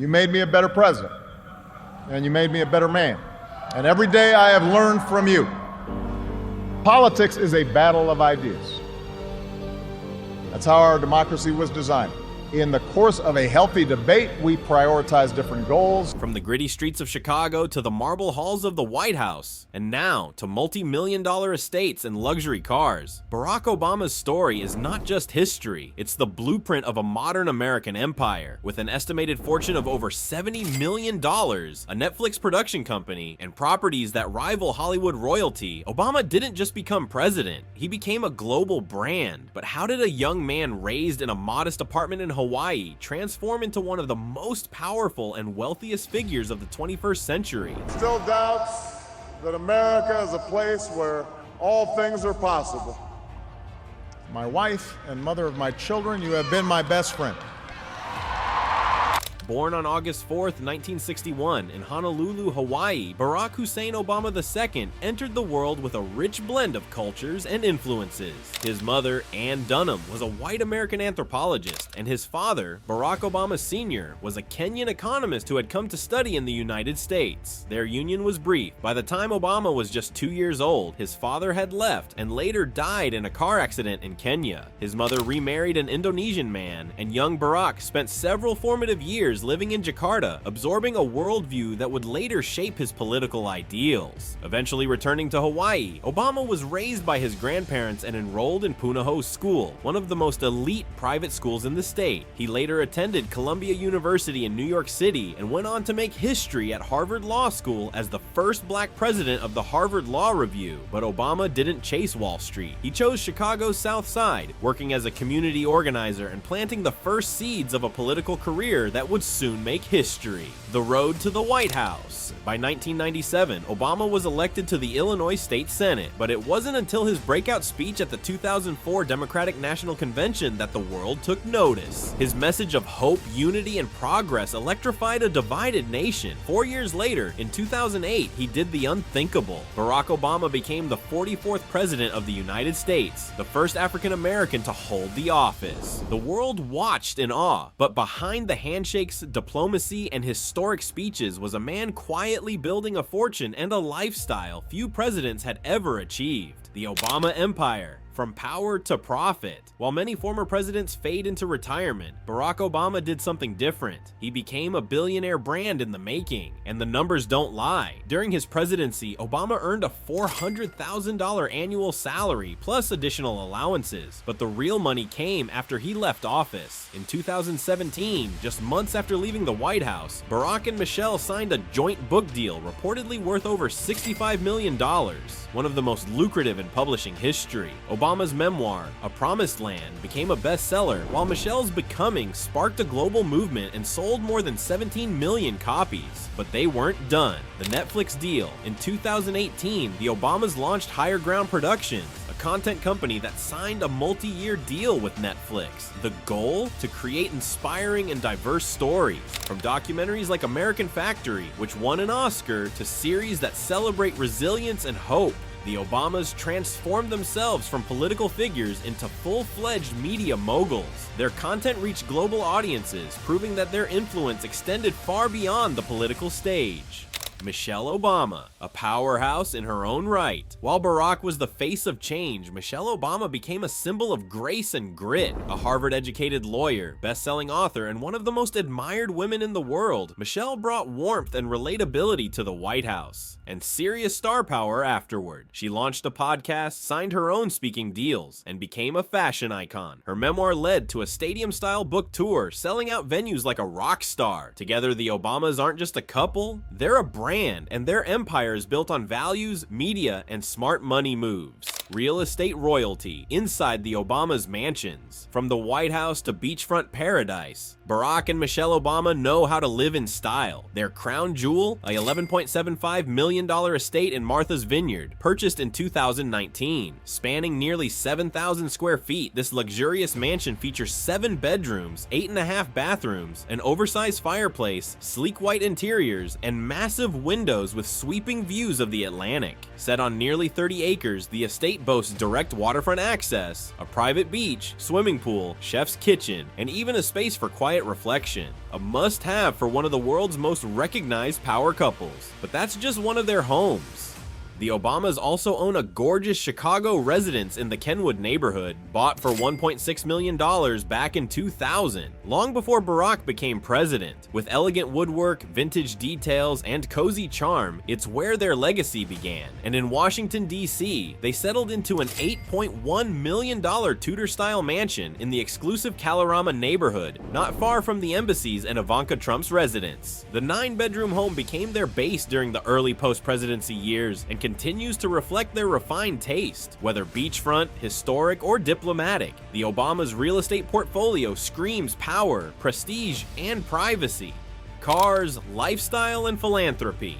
You made me a better president, and you made me a better man. And every day I have learned from you. Politics is a battle of ideas. That's how our democracy was designed. In the course of a healthy debate, we prioritize different goals. From the gritty streets of Chicago to the marble halls of the White House, and now to multi-million-dollar estates and luxury cars, Barack Obama's story is not just history, it's the blueprint of a modern American empire. With an estimated fortune of over $70 million, a Netflix production company, and properties that rival Hollywood royalty, Obama didn't just become president, he became a global brand. But how did a young man raised in a modest apartment in Hawaii transform into one of the most powerful and wealthiest figures of the 21st century? Still doubts that America is a place where all things are possible. My wife and mother of my children, you have been my best friend. Born on August 4th, 1961 in Honolulu, Hawaii, Barack Hussein Obama II entered the world with a rich blend of cultures and influences. His mother, Ann Dunham, was a white American anthropologist, and his father, Barack Obama Sr., was a Kenyan economist who had come to study in the United States. Their union was brief. By the time Obama was just 2 years old, his father had left and later died in a car accident in Kenya. His mother remarried an Indonesian man, and young Barack spent several formative years living in Jakarta, absorbing a worldview that would later shape his political ideals. Eventually returning to Hawaii, Obama was raised by his grandparents and enrolled in Punahou School, one of the most elite private schools in the state. He later attended Columbia University in New York City and went on to make history at Harvard Law School as the first black president of the Harvard Law Review. But Obama didn't chase Wall Street. He chose Chicago's South Side, working as a community organizer and planting the first seeds of a political career that would soon make history. The road to the White House. By 1997, Obama was elected to the Illinois State Senate, but it wasn't until his breakout speech at the 2004 Democratic National Convention that the world took notice. His message of hope, unity, and progress electrified a divided nation. 4 years later, in 2008, he did the unthinkable. Barack Obama became the 44th president of the United States, the first African American to hold the office. The world watched in awe, but behind the handshakes, diplomacy, and historic speeches was a man quietly building a fortune and a lifestyle few presidents had ever achieved. The Obama Empire. From power to profit. While many former presidents fade into retirement, Barack Obama did something different. He became a billionaire brand in the making, and the numbers don't lie. During his presidency, Obama earned a $400,000 annual salary plus additional allowances, but the real money came after he left office. In 2017, just months after leaving the White House, Barack and Michelle signed a joint book deal reportedly worth over $65 million, one of the most lucrative in publishing history. Obama's memoir, A Promised Land, became a bestseller, while Michelle's Becoming sparked a global movement and sold more than 17 million copies. But they weren't done. The Netflix deal. In 2018, the Obamas launched Higher Ground Productions, a content company that signed a multi-year deal with Netflix. The goal? To create inspiring and diverse stories. From documentaries like American Factory, which won an Oscar, to series that celebrate resilience and hope. The Obamas transformed themselves from political figures into full-fledged media moguls. Their content reached global audiences, proving that their influence extended far beyond the political stage. Michelle Obama, a powerhouse in her own right. While Barack was the face of change, Michelle Obama became a symbol of grace and grit. A Harvard-educated lawyer, best-selling author, and one of the most admired women in the world, Michelle brought warmth and relatability to the White House, and serious star power afterward. She launched a podcast, signed her own speaking deals, and became a fashion icon. Her memoir led to a stadium-style book tour, selling out venues like a rock star. Together, the Obamas aren't just a couple, they're a brand, and their empire is built on values, media, and smart money moves. Real estate royalty inside the Obamas' mansions. From the White House to beachfront paradise, Barack and Michelle Obama know how to live in style. Their crown jewel, a $11.75 million estate in Martha's Vineyard, purchased in 2019. Spanning nearly 7,000 square feet, this luxurious mansion features 7 bedrooms, 8.5 bathrooms, an oversized fireplace, sleek white interiors, and massive windows with sweeping views of the Atlantic. Set on nearly 30 acres, the estate It boasts direct waterfront access, a private beach, swimming pool, chef's kitchen, and even a space for quiet reflection. A must-have for one of the world's most recognized power couples. But that's just one of their homes. The Obamas also own a gorgeous Chicago residence in the Kenwood neighborhood, bought for $1.6 million back in 2000, long before Barack became president. With elegant woodwork, vintage details, and cozy charm, it's where their legacy began. And in Washington, D.C., they settled into an $8.1 million Tudor-style mansion in the exclusive Kalorama neighborhood, not far from the embassies and Ivanka Trump's residence. The 9-bedroom home became their base during the early post-presidency years and continues to reflect their refined taste. Whether beachfront, historic, or diplomatic, the Obamas' real estate portfolio screams power, prestige, and privacy. Cars, lifestyle, and philanthropy.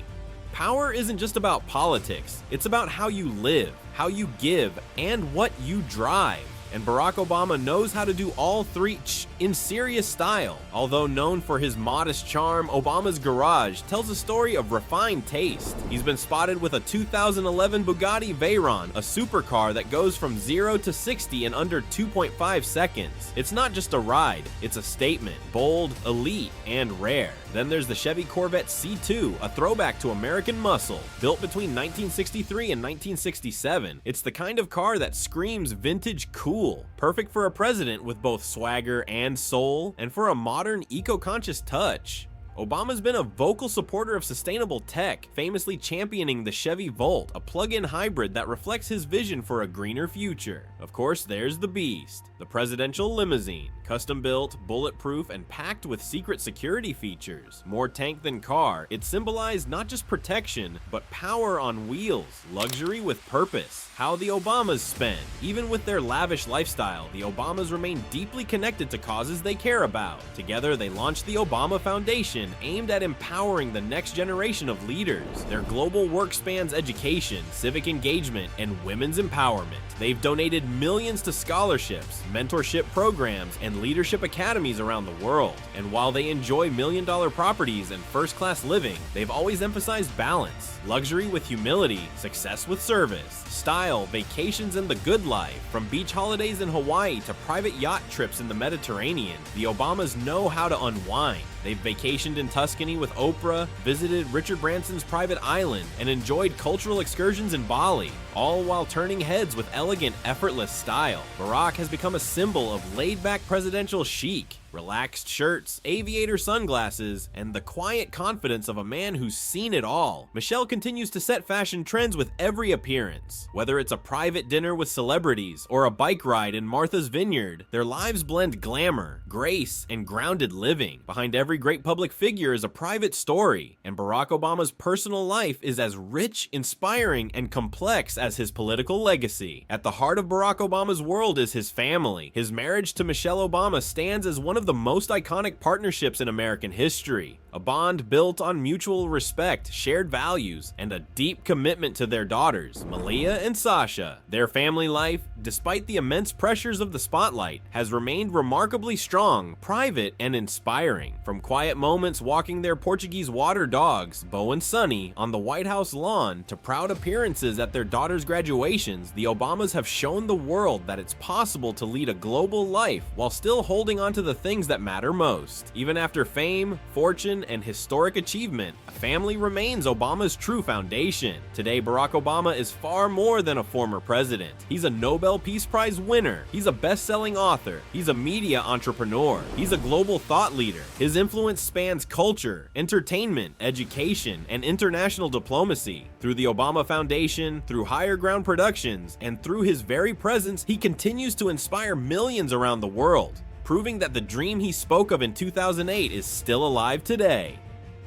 Power isn't just about politics, it's about how you live, how you give, and what you drive. And Barack Obama knows how to do all three in serious style. Although known for his modest charm, Obama's garage tells a story of refined taste. He's been spotted with a 2011 Bugatti Veyron, a supercar that goes from 0 to 60 in under 2.5 seconds. It's not just a ride, it's a statement, bold, elite, and rare. Then there's the Chevy Corvette C2, a throwback to American muscle. Built between 1963 and 1967, it's the kind of car that screams vintage cool, perfect for a president with both swagger and soul, and for a modern, eco-conscious touch. Obama's been a vocal supporter of sustainable tech, famously championing the Chevy Volt, a plug-in hybrid that reflects his vision for a greener future. Of course, there's the beast, the presidential limousine, custom-built, bulletproof, and packed with secret security features. More tank than car, it symbolized not just protection, but power on wheels, luxury with purpose. How the Obamas spend. Even with their lavish lifestyle, the Obamas remain deeply connected to causes they care about. Together, they launched the Obama Foundation, aimed at empowering the next generation of leaders. Their global work spans education, civic engagement, and women's empowerment. They've donated millions to scholarships, mentorship programs, and leadership academies around the world. And while they enjoy million-dollar properties and first-class living, they've always emphasized balance, luxury with humility, success with service, style, vacations, and the good life. From beach holidays in Hawaii to private yacht trips in the Mediterranean, the Obamas know how to unwind. They've vacationed in Tuscany with Oprah, visited Richard Branson's private island, and enjoyed cultural excursions in Bali, all while turning heads with elegant, effortless style. Barack has become a symbol of laid-back presidential chic, relaxed shirts, aviator sunglasses, and the quiet confidence of a man who's seen it all. Michelle continues to set fashion trends with every appearance. Whether it's a private dinner with celebrities or a bike ride in Martha's Vineyard, their lives blend glamour, grace, and grounded living. Behind every great public figure is a private story, and Barack Obama's personal life is as rich, inspiring, and complex as his political legacy. At the heart of Barack Obama's world is his family. His marriage to Michelle Obama stands as one of the most iconic partnerships in American history. A bond built on mutual respect, shared values, and a deep commitment to their daughters, Malia and Sasha. Their family life, despite the immense pressures of the spotlight, has remained remarkably strong, private, and inspiring. From quiet moments walking their Portuguese water dogs, Bo and Sunny, on the White House lawn, to proud appearances at their daughters' graduations, the Obamas have shown the world that it's possible to lead a global life while still holding on to the things that matter most. Even after fame, fortune, and historic achievement, a family remains Obama's true foundation. Today, Barack Obama is far more than a former president. He's a Nobel Peace Prize winner. He's a best-selling author. He's a media entrepreneur. He's a global thought leader. His influence spans culture, entertainment, education, and international diplomacy. Through the Obama Foundation, through Higher Ground Productions, and through his very presence, he continues to inspire millions around the world, proving that the dream he spoke of in 2008 is still alive today.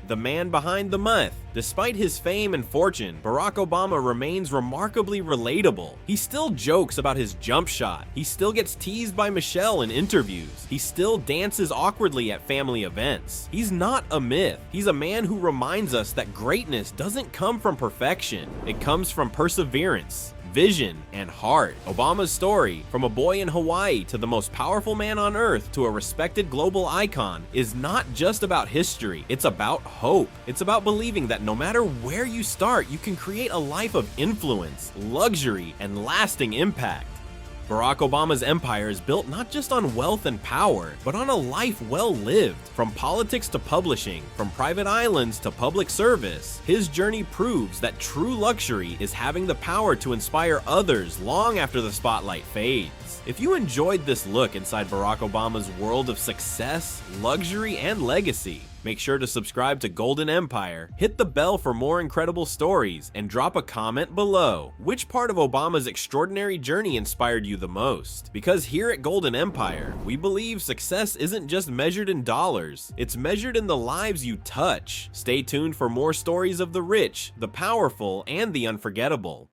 The man behind the myth. Despite his fame and fortune, Barack Obama remains remarkably relatable. He still jokes about his jump shot. He still gets teased by Michelle in interviews. He still dances awkwardly at family events. He's not a myth. He's a man who reminds us that greatness doesn't come from perfection. It comes from perseverance, vision, and heart. Obama's story, from a boy in Hawaii to the most powerful man on earth to a respected global icon, is not just about history, it's about hope. It's about believing that no matter where you start, you can create a life of influence, luxury, and lasting impact. Barack Obama's empire is built not just on wealth and power, but on a life well lived. From politics to publishing, from private islands to public service, his journey proves that true luxury is having the power to inspire others long after the spotlight fades. If you enjoyed this look inside Barack Obama's world of success, luxury, and legacy, make sure to subscribe to Golden Empire, hit the bell for more incredible stories, and drop a comment below. Which part of Obama's extraordinary journey inspired you the most? Because here at Golden Empire, we believe success isn't just measured in dollars, it's measured in the lives you touch. Stay tuned for more stories of the rich, the powerful, and the unforgettable.